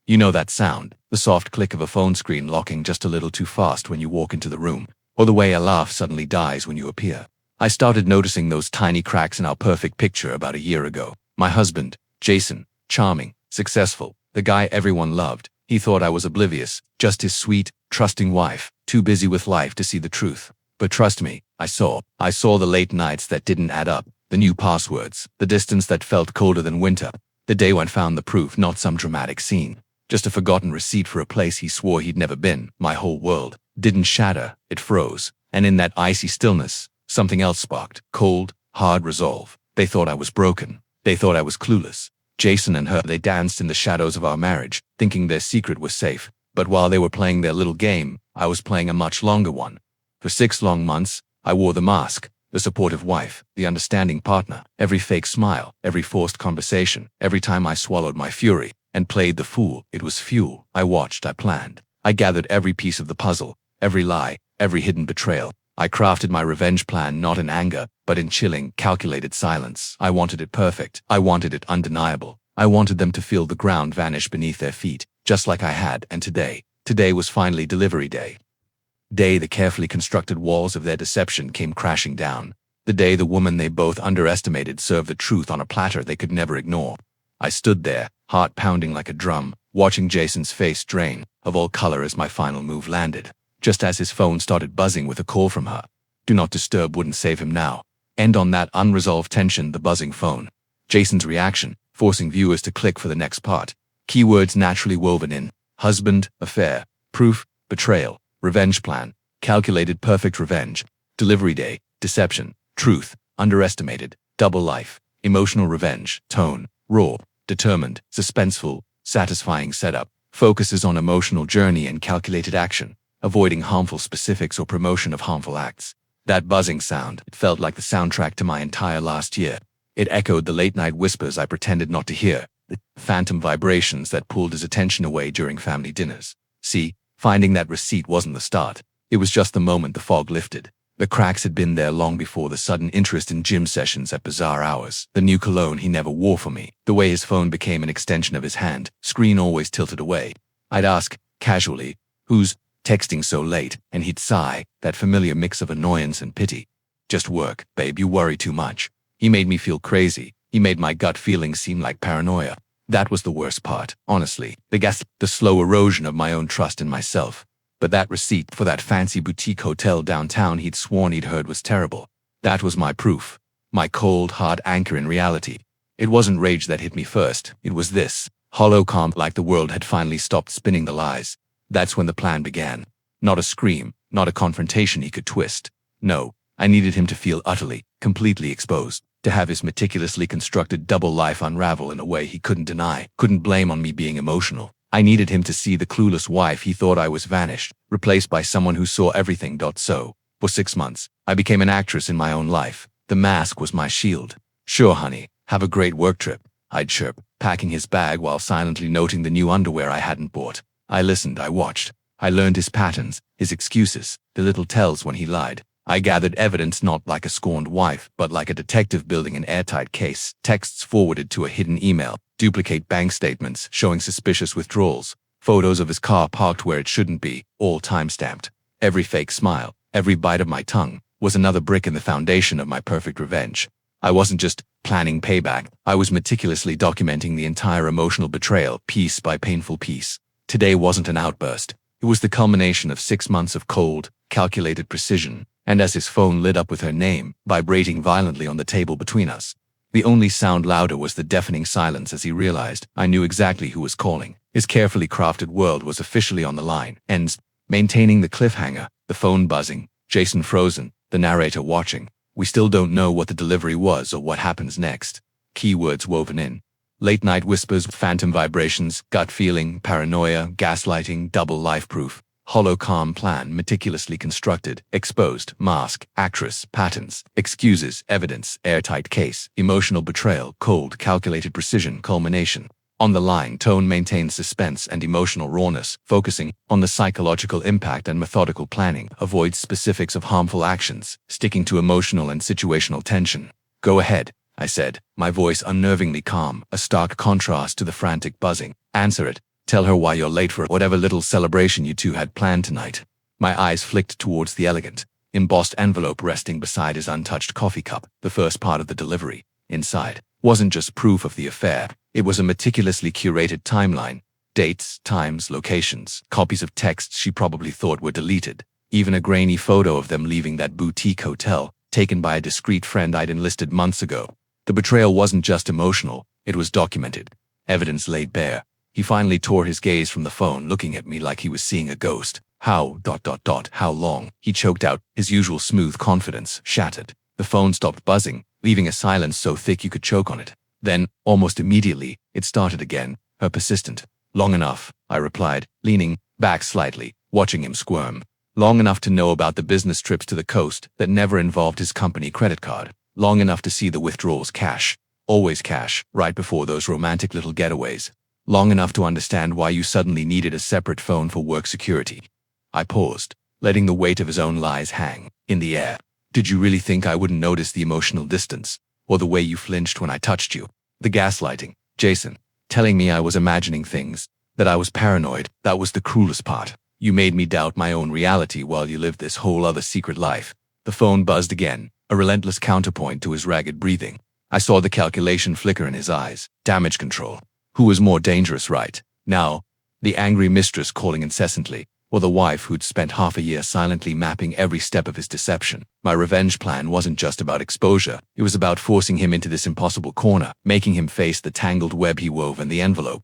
You know that sound, the soft click of a phone screen locking just a little too fast when you walk into the room, or the way a laugh suddenly dies when you appear. I started noticing those tiny cracks in our perfect picture about a year ago. My husband, Jason, charming, successful, the guy everyone loved. He thought I was oblivious, just his sweet, trusting wife, too busy with life to see the truth. But trust me, I saw the late nights that didn't add up, the new passwords, the distance that felt colder than winter, the day when found the proof, not some dramatic scene. Just a forgotten receipt for a place he swore he'd never been. My whole world didn't shatter, it froze. And in that icy stillness, something else sparked. Cold, hard resolve. They thought I was broken. They thought I was clueless. Jason and her, they danced in the shadows of our marriage, thinking their secret was safe. But while they were playing their little game, I was playing a much longer one. For 6 long months, I wore the mask, the supportive wife, the understanding partner, every fake smile, every forced conversation, every time I swallowed my fury and played the fool. It was fuel. I watched, I planned. I gathered every piece of the puzzle, every lie, every hidden betrayal. I crafted my revenge plan not in anger, but in chilling, calculated silence. I wanted it perfect. I wanted it undeniable. I wanted them to feel the ground vanish beneath their feet, just like I had. And today was finally delivery day. The carefully constructed walls of their deception came crashing down. The day the woman they both underestimated served the truth on a platter they could never ignore. I stood there, heart pounding like a drum, watching Jason's face drain of all color as my final move landed. Just as his phone started buzzing with a call from her. Do not disturb wouldn't save him now. End on that unresolved tension, the buzzing phone. Jason's reaction, forcing viewers to click for the next part. Keywords naturally woven in. Husband, affair, proof, betrayal, revenge plan, calculated perfect revenge, delivery day, deception, truth, underestimated, double life, emotional revenge, tone, raw, determined, suspenseful, satisfying setup, focuses on emotional journey and calculated action, avoiding harmful specifics or promotion of harmful acts. That buzzing sound, it felt like the soundtrack to my entire last year. It echoed the late-night whispers I pretended not to hear, the phantom vibrations that pulled his attention away during family dinners. See, finding that receipt wasn't the start. It was just the moment the fog lifted. The cracks had been there long before the sudden interest in gym sessions at bizarre hours, the new cologne he never wore for me, the way his phone became an extension of his hand, screen always tilted away. I'd ask, casually, who's texting so late, and he'd sigh, that familiar mix of annoyance and pity. Just work, babe, you worry too much. He made me feel crazy. He made my gut feelings seem like paranoia. That was the worst part, honestly. The slow erosion of my own trust in myself. But that receipt for that fancy boutique hotel downtown he'd sworn he'd heard was terrible. That was my proof. My cold, hard anchor in reality. It wasn't rage that hit me first. It was this hollow calm, like the world had finally stopped spinning the lies. That's when the plan began. Not a scream, not a confrontation he could twist. No, I needed him to feel utterly, completely exposed. To have his meticulously constructed double life unravel in a way he couldn't deny, couldn't blame on me being emotional. I needed him to see the clueless wife he thought I was vanished, replaced by someone who saw everything. So, for 6 months, I became an actress in my own life. The mask was my shield. Sure, honey, have a great work trip, I'd chirp, packing his bag while silently noting the new underwear I hadn't bought. I listened, I watched. I learned his patterns, his excuses, the little tells when he lied. I gathered evidence not like a scorned wife, but like a detective building an airtight case. Texts forwarded to a hidden email, duplicate bank statements showing suspicious withdrawals, photos of his car parked where it shouldn't be, all time-stamped. Every fake smile, every bite of my tongue, was another brick in the foundation of my perfect revenge. I wasn't just planning payback, I was meticulously documenting the entire emotional betrayal, piece by painful piece. Today wasn't an outburst. It was the culmination of 6 months of cold, calculated precision. And as his phone lit up with her name, vibrating violently on the table between us, the only sound louder was the deafening silence as he realized I knew exactly who was calling. His carefully crafted world was officially on the line. Ends, maintaining the cliffhanger, the phone buzzing, Jason frozen, the narrator watching. We still don't know what the delivery was or what happens next. Keywords woven in. Late-night whispers, phantom vibrations, gut feeling, paranoia, gaslighting, double life proof. Hollow calm plan meticulously constructed, exposed, mask, actress, patterns, excuses, evidence, airtight case, emotional betrayal, cold, calculated precision, culmination. On the line, tone maintains suspense and emotional rawness, focusing on the psychological impact and methodical planning, avoids specifics of harmful actions, sticking to emotional and situational tension. Go ahead, I said, my voice unnervingly calm, a stark contrast to the frantic buzzing. Answer it. Tell her why you're late for whatever little celebration you two had planned tonight. My eyes flicked towards the elegant, embossed envelope resting beside his untouched coffee cup. The first part of the delivery, inside, wasn't just proof of the affair. It was a meticulously curated timeline. Dates, times, locations, copies of texts she probably thought were deleted. Even a grainy photo of them leaving that boutique hotel, taken by a discreet friend I'd enlisted months ago. The betrayal wasn't just emotional, it was documented. Evidence laid bare. He finally tore his gaze from the phone, looking at me like he was seeing a ghost. How long? He choked out, his usual smooth confidence shattered. The phone stopped buzzing, leaving a silence so thick you could choke on it. Then, almost immediately, it started again, her persistent. Long enough, I replied, leaning back slightly, watching him squirm. Long enough to know about the business trips to the coast that never involved his company credit card. Long enough to see the withdrawals cash. Always cash, right before those romantic little getaways. Long enough to understand why you suddenly needed a separate phone for work security. I paused, letting the weight of his own lies hang in the air. Did you really think I wouldn't notice the emotional distance, or the way you flinched when I touched you? The gaslighting, Jason, telling me I was imagining things, that I was paranoid, that was the cruelest part. You made me doubt my own reality while you lived this whole other secret life. The phone buzzed again, a relentless counterpoint to his ragged breathing. I saw the calculation flicker in his eyes. Damage control. Who was more dangerous right now? The angry mistress calling incessantly, or the wife who'd spent half a year silently mapping every step of his deception? My revenge plan wasn't just about exposure. It was about forcing him into this impossible corner, making him face the tangled web he wove in the envelope.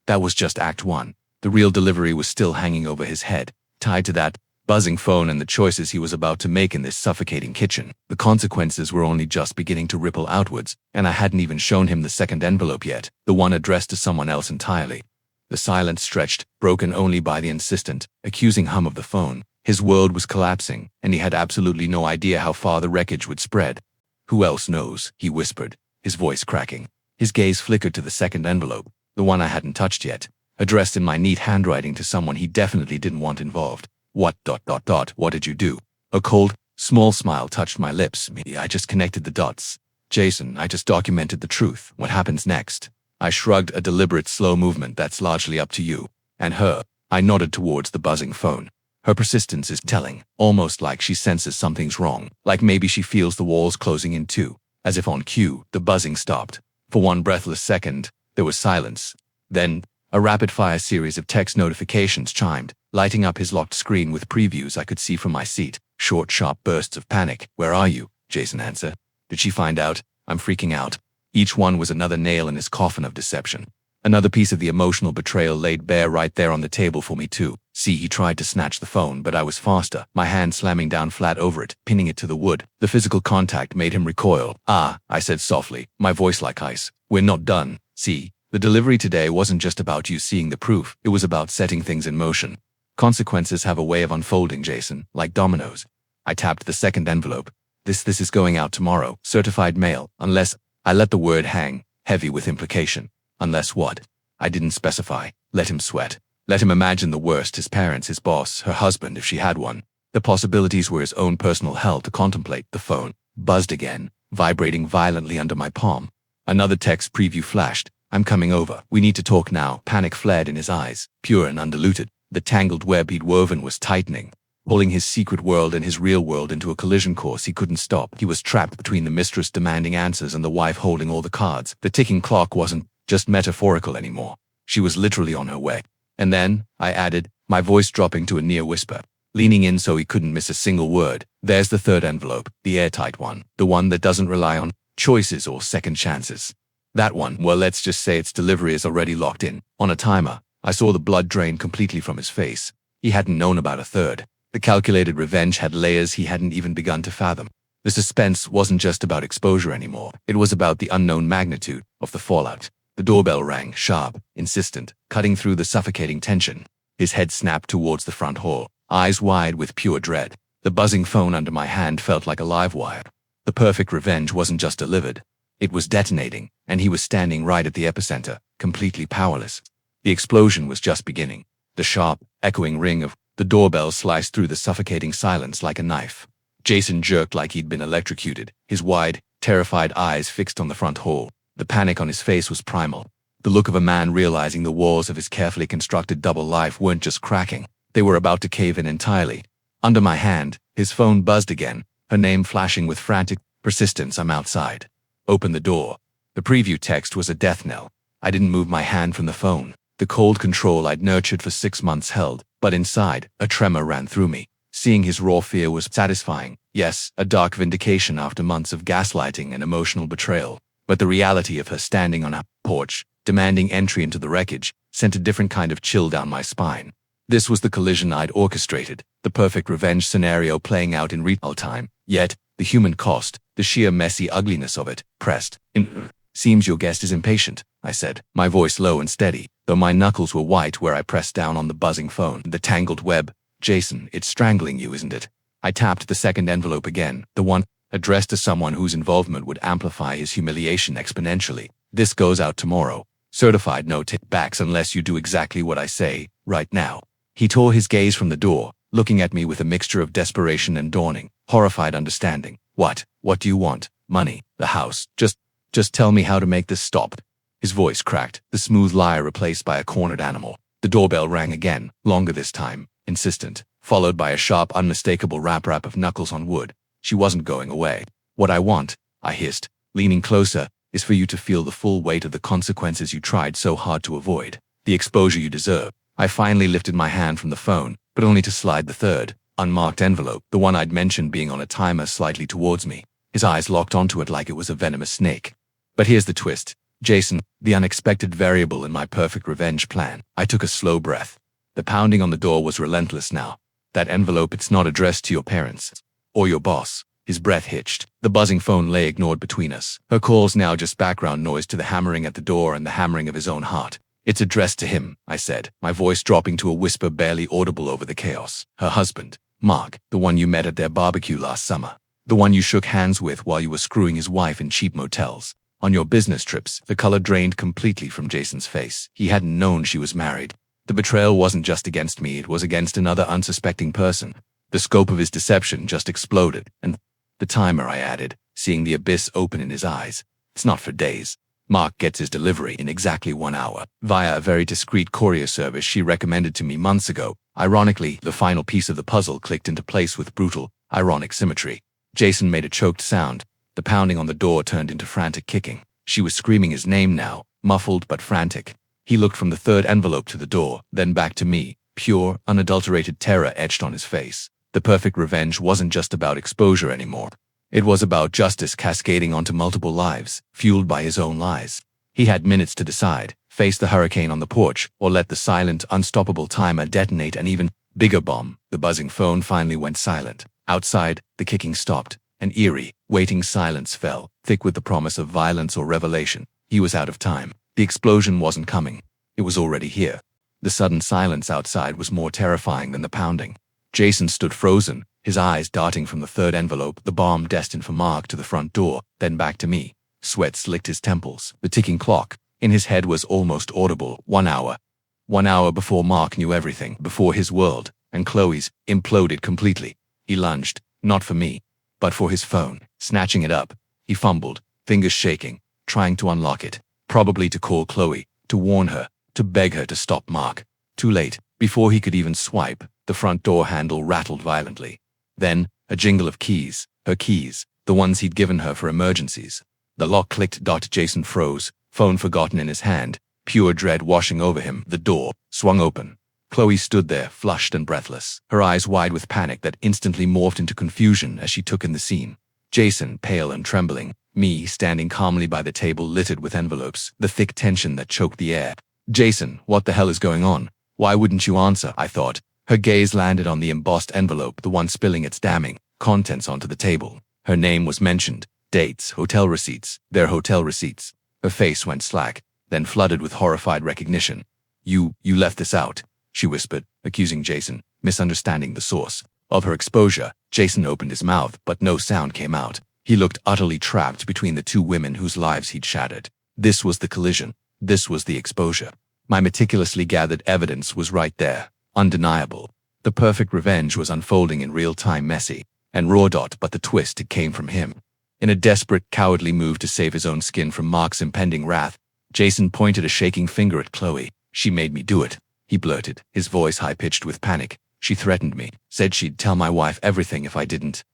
That was just Act 1. The real delivery was still hanging over his head, tied to that buzzing phone and the choices he was about to make in this suffocating kitchen. The consequences were only just beginning to ripple outwards, and I hadn't even shown him the second envelope yet, the one addressed to someone else entirely. The silence stretched, broken only by the insistent, accusing hum of the phone. His world was collapsing, and he had absolutely no idea how far the wreckage would spread. Who else knows? He whispered, his voice cracking. His gaze flickered to the second envelope, the one I hadn't touched yet, addressed in my neat handwriting to someone he definitely didn't want involved. What did you do? A cold, small smile touched my lips. I just connected the dots. Jason, I just documented the truth. What happens next? I shrugged, a deliberate, slow movement. That's largely up to you. And her. I nodded towards the buzzing phone. Her persistence is telling, almost like she senses something's wrong, like maybe she feels the walls closing in too. As if on cue, the buzzing stopped. For one breathless second, there was silence. Then, a rapid-fire series of text notifications chimed, lighting up his locked screen with previews I could see from my seat. Short, sharp bursts of panic. Where are you? Jason answered. Did she find out? I'm freaking out. Each one was another nail in his coffin of deception. Another piece of the emotional betrayal laid bare right there on the table for me too. See, he tried to snatch the phone, but I was faster, my hand slamming down flat over it, pinning it to the wood. The physical contact made him recoil. I said softly, my voice like ice. We're not done. See, the delivery today wasn't just about you seeing the proof, it was about setting things in motion. Consequences have a way of unfolding, Jason, like dominoes. I tapped the second envelope. This is going out tomorrow, certified mail, unless... I let the word hang, heavy with implication. Unless what? I didn't specify. Let him sweat. Let him imagine the worst, his parents, his boss, her husband if she had one. The possibilities were his own personal hell to contemplate. The phone buzzed again, vibrating violently under my palm. Another text preview flashed. I'm coming over. We need to talk now. Panic flared in his eyes, pure and undiluted. The tangled web he'd woven was tightening, pulling his secret world and his real world into a collision course he couldn't stop. He was trapped between the mistress demanding answers and the wife holding all the cards. The ticking clock wasn't just metaphorical anymore. She was literally on her way. And then, I added, my voice dropping to a near whisper, leaning in so he couldn't miss a single word. There's the third envelope, the airtight one, the one that doesn't rely on choices or second chances. That one, well, let's just say its delivery is already locked in, on a timer. I saw the blood drain completely from his face. He hadn't known about a third. The calculated revenge had layers he hadn't even begun to fathom. The suspense wasn't just about exposure anymore. It was about the unknown magnitude of the fallout. The doorbell rang, sharp, insistent, cutting through the suffocating tension. His head snapped towards the front hall, eyes wide with pure dread. The buzzing phone under my hand felt like a live wire. The perfect revenge wasn't just delivered. It was detonating, and he was standing right at the epicenter, completely powerless. The explosion was just beginning. The sharp, echoing ring of the doorbell sliced through the suffocating silence like a knife. Jason jerked like he'd been electrocuted, his wide, terrified eyes fixed on the front hall. The panic on his face was primal. The look of a man realizing the walls of his carefully constructed double life weren't just cracking, they were about to cave in entirely. Under my hand, his phone buzzed again, her name flashing with frantic persistence. I'm outside. Open the door. The preview text was a death knell. I didn't move my hand from the phone. The cold control I'd nurtured for 6 months held, but inside, a tremor ran through me. Seeing his raw fear was satisfying. Yes, a dark vindication after months of gaslighting and emotional betrayal. But the reality of her standing on a porch, demanding entry into the wreckage, sent a different kind of chill down my spine. This was the collision I'd orchestrated, the perfect revenge scenario playing out in real time. Yet, the human cost, the sheer messy ugliness of it, pressed in. Seems your guest is impatient, I said, my voice low and steady, though my knuckles were white where I pressed down on the buzzing phone. The tangled web. Jason, it's strangling you, isn't it? I tapped the second envelope again, the one addressed to someone whose involvement would amplify his humiliation exponentially. This goes out tomorrow. Certified no take-backs unless you do exactly what I say, right now. He tore his gaze from the door, looking at me with a mixture of desperation and dawning, horrified understanding. What do you want? Money? The house? Just tell me how to make this stop. His voice cracked, the smooth liar replaced by a cornered animal. The doorbell rang again, longer this time, insistent, followed by a sharp, unmistakable rap of knuckles on wood. She wasn't going away. What I want, I hissed, leaning closer, is for you to feel the full weight of the consequences you tried so hard to avoid. The exposure you deserve. I finally lifted my hand from the phone, but only to slide the third, unmarked envelope, the one I'd mentioned being on a timer, slightly towards me. His eyes locked onto it like it was a venomous snake. But here's the twist. Jason, the unexpected variable in my perfect revenge plan. I took a slow breath. The pounding on the door was relentless now. That envelope, it's not addressed to your parents. Or your boss. His breath hitched. The buzzing phone lay ignored between us. Her calls now just background noise to the hammering at the door and the hammering of his own heart. It's addressed to him, I said, my voice dropping to a whisper barely audible over the chaos. Her husband, Mark, the one you met at their barbecue last summer. The one you shook hands with while you were screwing his wife in cheap motels. On your business trips. The color drained completely from Jason's face. He hadn't known she was married. The betrayal wasn't just against me, it was against another unsuspecting person. The scope of his deception just exploded, and the timer, I added, seeing the abyss open in his eyes. It's not for days. Mark gets his delivery in exactly 1 hour, via a very discreet courier service she recommended to me months ago. Ironically, the final piece of the puzzle clicked into place with brutal, ironic symmetry. Jason made a choked sound. The pounding on the door turned into frantic kicking. She was screaming his name now, muffled but frantic. He looked from the third envelope to the door, then back to me, pure, unadulterated terror etched on his face. The perfect revenge wasn't just about exposure anymore. It was about justice cascading onto multiple lives, fueled by his own lies. He had minutes to decide, face the hurricane on the porch, or let the silent, unstoppable timer detonate an even bigger bomb. The buzzing phone finally went silent. Outside, the kicking stopped. An eerie, waiting silence fell, thick with the promise of violence or revelation. He was out of time. The explosion wasn't coming. It was already here. The sudden silence outside was more terrifying than the pounding. Jason stood frozen, his eyes darting from the third envelope, the bomb destined for Mark, to the front door, then back to me. Sweat slicked his temples. The ticking clock in his head was almost audible. 1 hour. 1 hour before Mark knew everything, before his world, and Chloe's, imploded completely. He lunged, not for me, but for his phone. Snatching it up, he fumbled, fingers shaking, trying to unlock it, probably to call Chloe, to warn her, to beg her to stop Mark. Too late. Before he could even swipe, the front door handle rattled violently. Then, a jingle of keys, her keys, the ones he'd given her for emergencies. The lock clicked. Jason froze, phone forgotten in his hand, pure dread washing over him. The door swung open. Chloe stood there, flushed and breathless, her eyes wide with panic that instantly morphed into confusion as she took in the scene. Jason, pale and trembling, me standing calmly by the table littered with envelopes, the thick tension that choked the air. Jason, what the hell is going on? Why wouldn't you answer? I thought. Her gaze landed on the embossed envelope, the one spilling its damning contents onto the table. Her name was mentioned, dates, hotel receipts, their hotel receipts. Her face went slack, then flooded with horrified recognition. You left this out, she whispered, accusing Jason, misunderstanding the source of her exposure. Jason opened his mouth, but no sound came out. He looked utterly trapped between the two women whose lives he'd shattered. This was the collision. This was the exposure. My meticulously gathered evidence was right there, undeniable. The perfect revenge was unfolding in real time, messy and raw. But the twist, it came from him. In a desperate, cowardly move to save his own skin from Mark's impending wrath, Jason pointed a shaking finger at Chloe. She made me do it, he blurted, his voice high-pitched with panic. She threatened me, said she'd tell my wife everything if I didn't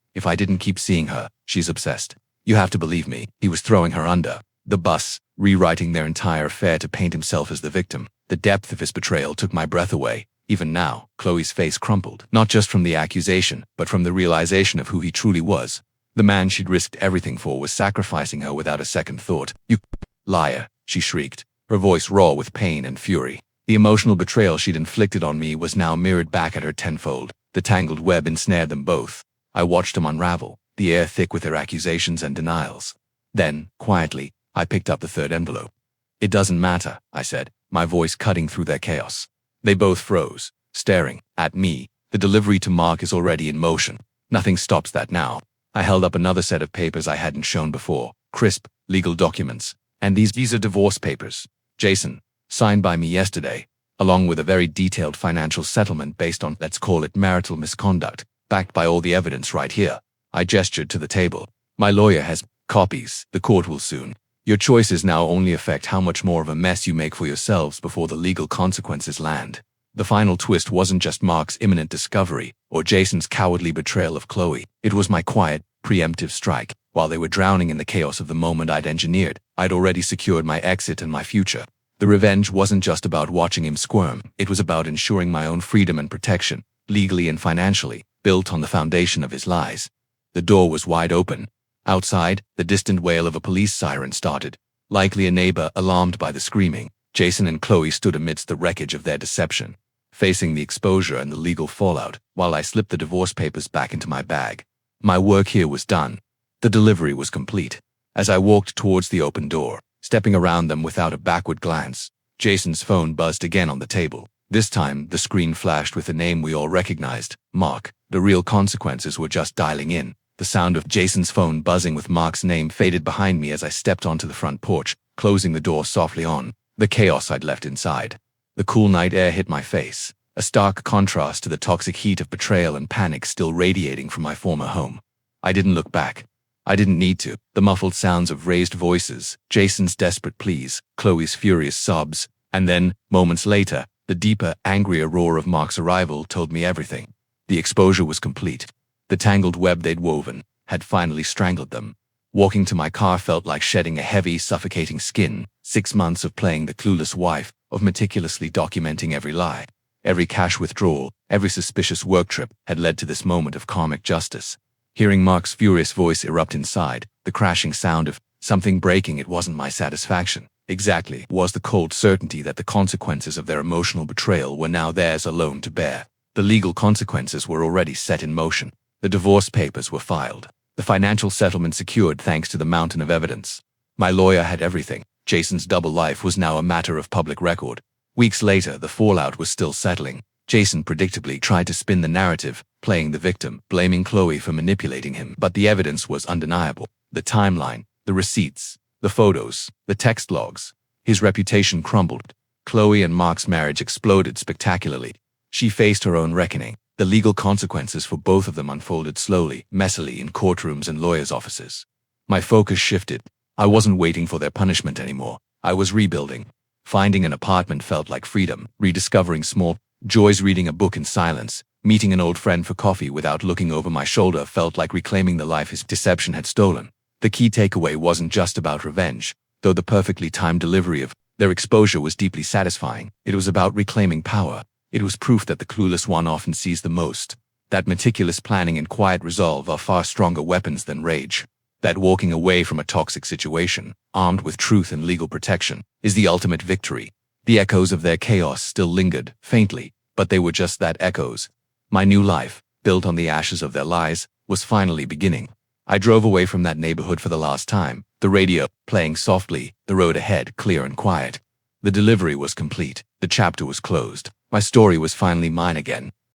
keep seeing her. She's obsessed. You have to believe me. He was throwing her under the bus, rewriting their entire affair to paint himself as the victim. The depth of his betrayal took my breath away. Even now, Chloe's face crumpled, not just from the accusation, but from the realization of who he truly was. The man she'd risked everything for was sacrificing her without a second thought. You liar, she shrieked, her voice raw with pain and fury. The emotional betrayal she'd inflicted on me was now mirrored back at her tenfold. The tangled web ensnared them both. I watched them unravel, the air thick with their accusations and denials. Then, quietly, I picked up the third envelope. It doesn't matter, I said, my voice cutting through their chaos. They both froze, staring at me. The delivery to Mark is already in motion. Nothing stops that now. I held up another set of papers I hadn't shown before. Crisp, legal documents. And these are divorce papers. Jason, signed by me yesterday, along with a very detailed financial settlement based on, let's call it, marital misconduct, backed by all the evidence right here. I gestured to the table. My lawyer has copies. The court will soon. Your choices now only affect how much more of a mess you make for yourselves before the legal consequences land. The final twist wasn't just Mark's imminent discovery or Jason's cowardly betrayal of Chloe. It was my quiet, preemptive strike. While they were drowning in the chaos of the moment I'd engineered, I'd already secured my exit and my future. The revenge wasn't just about watching him squirm. It was about ensuring my own freedom and protection, legally and financially, built on the foundation of his lies. The door was wide open. Outside, the distant wail of a police siren started, likely a neighbor alarmed by the screaming. Jason and Chloe stood amidst the wreckage of their deception, facing the exposure and the legal fallout, while I slipped the divorce papers back into my bag. My work here was done. The delivery was complete. As I walked towards the open door, stepping around them without a backward glance, Jason's phone buzzed again on the table. This time, the screen flashed with a name we all recognized, Mark. The real consequences were just dialing in. The sound of Jason's phone buzzing with Mark's name faded behind me as I stepped onto the front porch, closing the door softly on the chaos I'd left inside. The cool night air hit my face, a stark contrast to the toxic heat of betrayal and panic still radiating from my former home. I didn't look back. I didn't need to. The muffled sounds of raised voices, Jason's desperate pleas, Chloe's furious sobs, and then, moments later, the deeper, angrier roar of Mark's arrival told me everything. The exposure was complete. The tangled web they'd woven had finally strangled them. Walking to my car felt like shedding a heavy, suffocating skin. 6 months of playing the clueless wife, of meticulously documenting every lie, every cash withdrawal, every suspicious work trip had led to this moment of karmic justice. Hearing Mark's furious voice erupt inside, the crashing sound of something breaking, it wasn't my satisfaction. Exactly, was the cold certainty that the consequences of their emotional betrayal were now theirs alone to bear. The legal consequences were already set in motion. The divorce papers were filed. The financial settlement secured thanks to the mountain of evidence. My lawyer had everything. Jason's double life was now a matter of public record. Weeks later, the fallout was still settling. Jason predictably tried to spin the narrative, playing the victim, blaming Chloe for manipulating him. But the evidence was undeniable. The timeline, the receipts, the photos, the text logs. His reputation crumbled. Chloe and Mark's marriage exploded spectacularly. She faced her own reckoning. The legal consequences for both of them unfolded slowly, messily in courtrooms and lawyers' offices. My focus shifted. I wasn't waiting for their punishment anymore. I was rebuilding. Finding an apartment felt like freedom, rediscovering small joys, reading a book in silence, meeting an old friend for coffee without looking over my shoulder felt like reclaiming the life his deception had stolen. The key takeaway wasn't just about revenge, though the perfectly timed delivery of their exposure was deeply satisfying. It was about reclaiming power. It was proof that the clueless one often sees the most, that meticulous planning and quiet resolve are far stronger weapons than rage, that walking away from a toxic situation, armed with truth and legal protection, is the ultimate victory. The echoes of their chaos still lingered, faintly, but they were just that, echoes. My new life, built on the ashes of their lies, was finally beginning. I drove away from that neighborhood for the last time, the radio playing softly, the road ahead clear and quiet. The delivery was complete. The chapter was closed. My story was finally mine again.